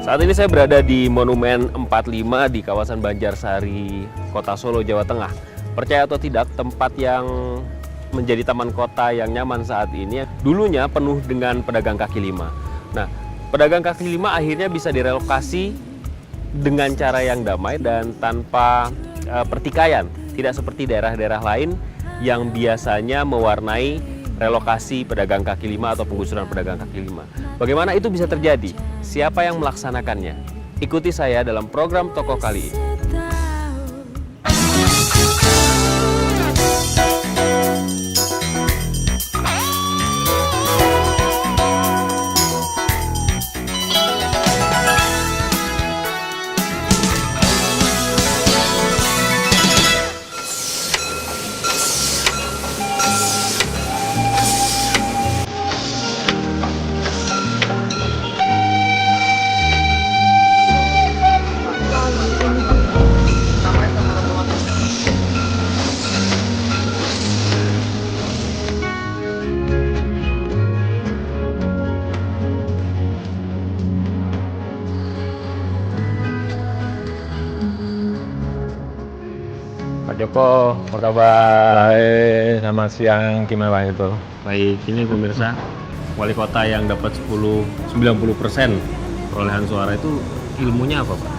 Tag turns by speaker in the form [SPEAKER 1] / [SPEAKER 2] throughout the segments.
[SPEAKER 1] Saat ini saya berada di Monumen 45 di kawasan Banjarsari, Kota Solo, Jawa Tengah. Percaya atau tidak, tempat yang menjadi taman kota yang nyaman saat ini dulunya penuh dengan pedagang kaki lima. Nah, pedagang kaki lima akhirnya bisa direlokasi dengan cara yang damai dan tanpa pertikaian. Tidak seperti daerah-daerah lain yang biasanya mewarnai relokasi pedagang kaki lima atau penggusuran pedagang kaki lima. Bagaimana itu bisa terjadi? Siapa yang melaksanakannya? Ikuti saya dalam program Tokoh kali ini. Joko, apa kabar?
[SPEAKER 2] Baik, selamat siang, gimana Pak itu?
[SPEAKER 1] Baik, ini pemirsa, wali kota yang dapat 90% perolehan suara itu ilmunya apa, Pak?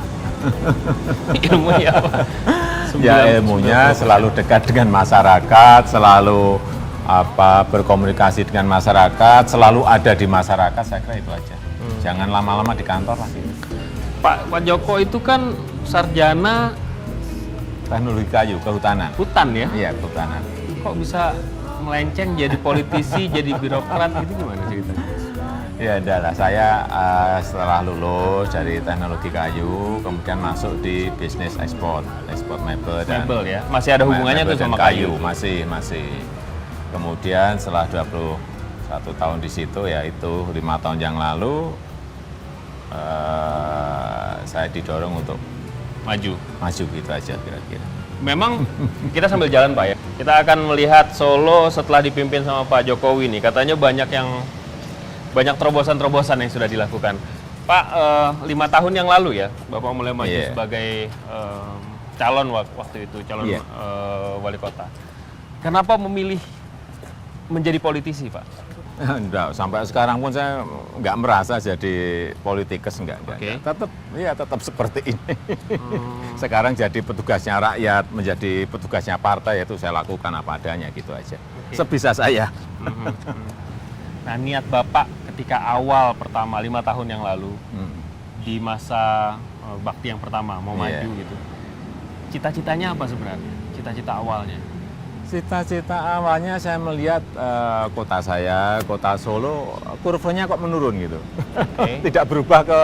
[SPEAKER 1] Ilmunya apa?
[SPEAKER 2] Ya, ilmunya selalu dekat dengan masyarakat, selalu berkomunikasi dengan masyarakat, selalu ada di masyarakat, saya kira itu aja. Jangan lama-lama di kantor lah gitu.
[SPEAKER 1] Pak Joko itu kan sarjana
[SPEAKER 2] Teknologi kayu, kehutanan.
[SPEAKER 1] hutan ya?
[SPEAKER 2] Iya, kehutanan.
[SPEAKER 1] Kok bisa melenceng jadi politisi, jadi birokrat gitu, gimana ceritanya?
[SPEAKER 2] Ya, adalah saya setelah lulus dari teknologi kayu, kemudian masuk di bisnis ekspor mebel dan
[SPEAKER 1] Mebel ya? Masih ada hubungannya
[SPEAKER 2] mebel
[SPEAKER 1] tuh
[SPEAKER 2] dan
[SPEAKER 1] sama kayu?
[SPEAKER 2] Masih. Kemudian setelah 21 tahun di situ, yaitu 5 tahun yang lalu, saya didorong untuk
[SPEAKER 1] Maju.
[SPEAKER 2] gitu aja kira-kira.
[SPEAKER 1] Memang kita sambil jalan, Pak ya. Kita akan melihat Solo setelah dipimpin sama Pak Jokowi nih. Katanya banyak terobosan-terobosan yang sudah dilakukan. Pak, 5 tahun yang lalu ya, Bapak mulai maju sebagai calon waktu itu, calon wali kota. Kenapa memilih menjadi politisi, Pak?
[SPEAKER 2] Enggak, sampai sekarang pun saya nggak merasa jadi politikus, enggak.
[SPEAKER 1] Oke.
[SPEAKER 2] Tetap seperti ini. Sekarang jadi petugasnya rakyat, menjadi petugasnya partai, itu saya lakukan apa adanya gitu aja. Sebisa saya.
[SPEAKER 1] Nah, niat Bapak ketika awal pertama 5 tahun yang lalu di masa bakti yang pertama mau maju gitu. Cita-citanya apa sebenarnya? Cita-cita awalnya?
[SPEAKER 2] Cita-cita awalnya saya melihat kota saya, kota Solo, kurvanya kok menurun gitu. Tidak berubah ke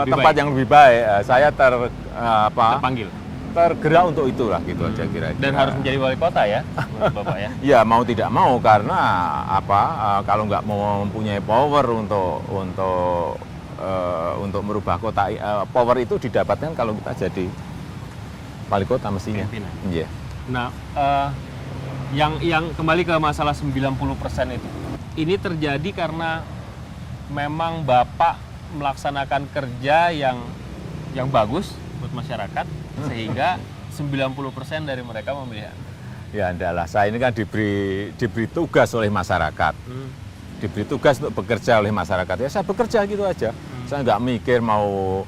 [SPEAKER 2] tempat yang lebih baik. Saya tergerak untuk itulah gitu aja kira-kira.
[SPEAKER 1] Dan harus menjadi wali kota ya, menurut Bapak ya?
[SPEAKER 2] Ya mau tidak mau, karena kalau nggak mau mempunyai power untuk merubah kota, power itu didapatkan kalau kita jadi wali kota mestinya. Iya.
[SPEAKER 1] Nah, yang kembali ke masalah 90% itu. Ini terjadi karena memang Bapak melaksanakan kerja yang bagus buat masyarakat, sehingga 90% dari mereka memilih Anda.
[SPEAKER 2] Ya, adalah saya ini kan diberi tugas oleh masyarakat. Diberi tugas untuk bekerja oleh masyarakat. Ya saya bekerja gitu aja. Saya nggak mikir mau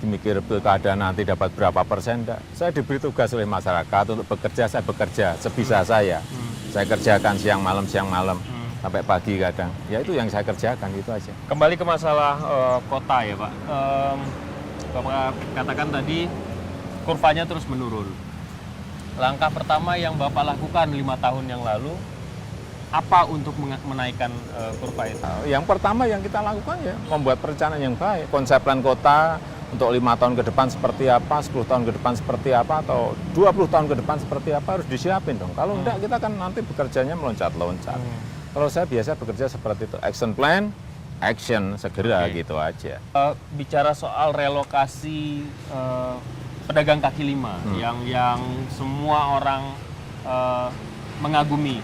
[SPEAKER 2] mikir pilkada nanti dapat berapa persen, enggak. Saya diberi tugas oleh masyarakat untuk bekerja, saya bekerja sebisa saya. Saya kerjakan siang malam sampai pagi kadang. Ya itu yang saya kerjakan, gitu aja.
[SPEAKER 1] Kembali ke masalah kota ya, Pak. Bapak katakan tadi kurvanya terus menurun. Langkah pertama yang Bapak lakukan 5 tahun yang lalu apa untuk menaikkan kurva itu?
[SPEAKER 2] Yang pertama yang kita lakukan ya membuat perencanaan yang baik. Konsep plan kota untuk 5 tahun ke depan seperti apa, 10 tahun ke depan seperti apa, atau 20 tahun ke depan seperti apa harus disiapin dong. Kalau enggak kita kan nanti bekerjanya meloncat-loncat. Kalau saya biasa bekerja seperti itu, action plan, action segera gitu aja.
[SPEAKER 1] Bicara soal relokasi pedagang kaki lima yang semua orang mengagumi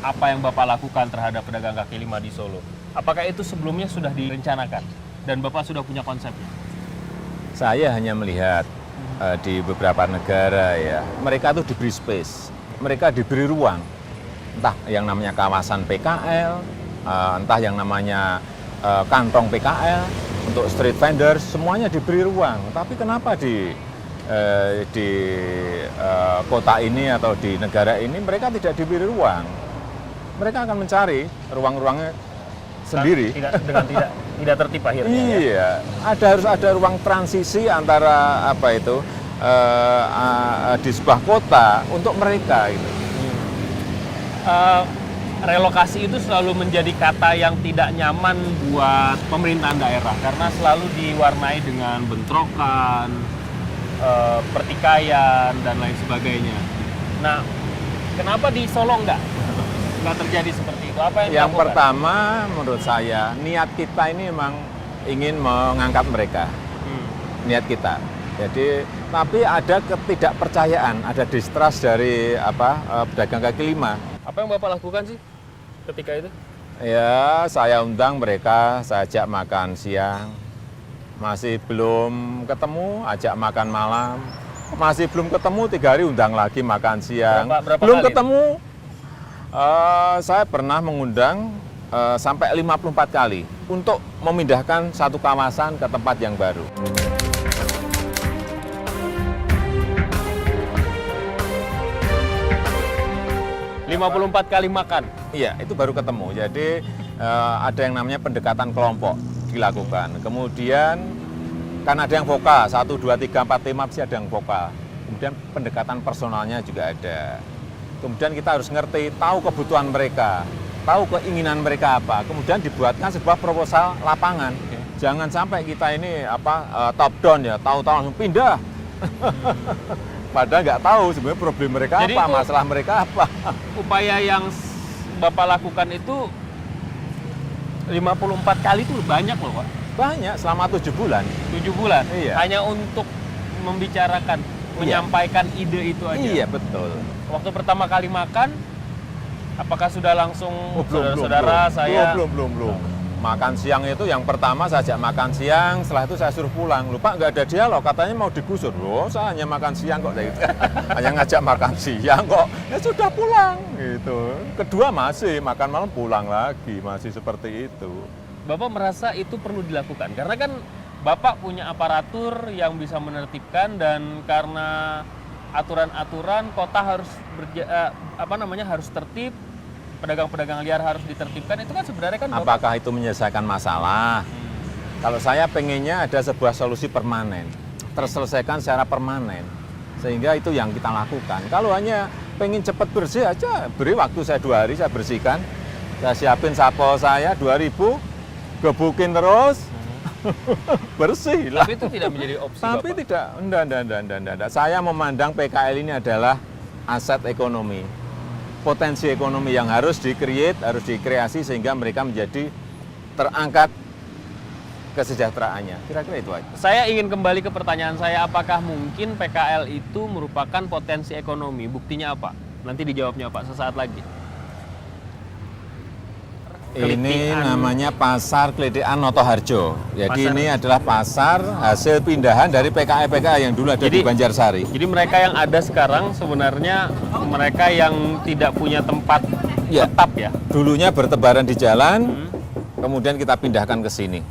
[SPEAKER 1] apa yang Bapak lakukan terhadap pedagang kaki lima di Solo. Apakah itu sebelumnya sudah direncanakan? dan Bapak sudah punya konsepnya?
[SPEAKER 2] Saya hanya melihat di beberapa negara ya, mereka tuh diberi space, mereka diberi ruang, entah yang namanya kawasan PKL, entah yang namanya kantong PKL untuk street vendors, semuanya diberi ruang. Tapi kenapa di kota ini atau di negara ini mereka tidak diberi ruang? Mereka akan mencari ruang-ruangnya sendiri.
[SPEAKER 1] Tidak tertib akhirnya.
[SPEAKER 2] Iya, harus ada ruang transisi antara apa itu di sebuah kota untuk mereka itu.
[SPEAKER 1] Relokasi itu selalu menjadi kata yang tidak nyaman buat pemerintahan daerah karena selalu diwarnai dengan bentrokan, pertikaian dan lain sebagainya. Nah, kenapa di Solo nggak terjadi seperti itu? Apa yang dilakukan?
[SPEAKER 2] Pertama, menurut saya niat kita ini memang ingin mengangkat mereka, niat kita. Jadi, tapi ada ketidakpercayaan, ada distrust dari pedagang kaki lima.
[SPEAKER 1] Apa yang Bapak lakukan sih ketika itu?
[SPEAKER 2] Ya, saya undang mereka, saya ajak makan siang. Masih belum ketemu, ajak makan malam. Masih belum ketemu, 3 hari undang lagi makan siang.
[SPEAKER 1] Berapa
[SPEAKER 2] belum
[SPEAKER 1] kali
[SPEAKER 2] ketemu. Saya pernah mengundang sampai 54 kali untuk memindahkan satu kawasan ke tempat yang baru.
[SPEAKER 1] ...54 kali makan?
[SPEAKER 2] Iya, itu baru ketemu. Jadi ada yang namanya pendekatan kelompok dilakukan. Kemudian kan ada yang vokal, 1, 2, 3, 4, 5 pasti ada yang vokal. Kemudian pendekatan personalnya juga ada. Kemudian kita harus ngerti, tahu kebutuhan mereka, tahu keinginan mereka apa. Kemudian dibuatkan sebuah proposal lapangan. Jangan sampai kita ini top down ya, tahu-tahu langsung pindah. Padahal nggak tahu sebenarnya problem mereka
[SPEAKER 1] jadi
[SPEAKER 2] apa, masalah mereka apa.
[SPEAKER 1] Upaya yang Bapak lakukan itu 54 kali itu banyak loh Pak.
[SPEAKER 2] Banyak, selama 7 bulan.
[SPEAKER 1] 7 bulan?
[SPEAKER 2] Iya.
[SPEAKER 1] Hanya untuk membicarakan, menyampaikan ide itu aja?
[SPEAKER 2] Iya, betul.
[SPEAKER 1] Waktu pertama kali makan, apakah sudah langsung
[SPEAKER 2] saudara-saudara
[SPEAKER 1] saya?
[SPEAKER 2] Belum. Makan siang itu yang pertama saya ajak makan siang, setelah itu saya suruh pulang. Lupa nggak ada dialog, katanya mau digusur. Loh, saya hanya makan siang kok. Hanya ngajak makan siang kok. Ya sudah pulang gitu. Kedua masih makan malam pulang lagi, masih seperti itu.
[SPEAKER 1] Bapak merasa itu perlu dilakukan karena kan Bapak punya aparatur yang bisa menertibkan dan karena aturan-aturan kota harus harus tertib, pedagang-pedagang liar harus ditertibkan, itu kan sebenarnya kan Bapak...
[SPEAKER 2] Apakah itu menyelesaikan masalah? Kalau saya pengennya ada sebuah solusi permanen, terselesaikan secara permanen, sehingga itu yang kita lakukan. Kalau hanya pengen cepat bersih aja, beri waktu saya 2 hari saya bersihkan, saya siapin sapol saya 2.000, gebukin terus, bersih lah.
[SPEAKER 1] Tapi itu tidak menjadi opsi
[SPEAKER 2] Tapi
[SPEAKER 1] Bapak?
[SPEAKER 2] tidak, enggak. Saya memandang PKL ini adalah aset ekonomi, potensi ekonomi yang harus di-create, harus dikreasi sehingga mereka menjadi terangkat kesejahteraannya. Kira-kira itu aja.
[SPEAKER 1] Saya ingin kembali ke pertanyaan saya, apakah mungkin PKL itu merupakan potensi ekonomi? Buktinya apa? Nanti dijawabnya Pak sesaat lagi.
[SPEAKER 2] Ini namanya Pasar Klitikan Notoharjo. Jadi ini adalah pasar hasil pindahan dari PKL yang dulu ada di Banjarsari.
[SPEAKER 1] Jadi mereka yang ada sekarang sebenarnya mereka yang tidak punya tempat tetap ya?
[SPEAKER 2] Dulunya bertebaran di jalan, kemudian kita pindahkan ke sini.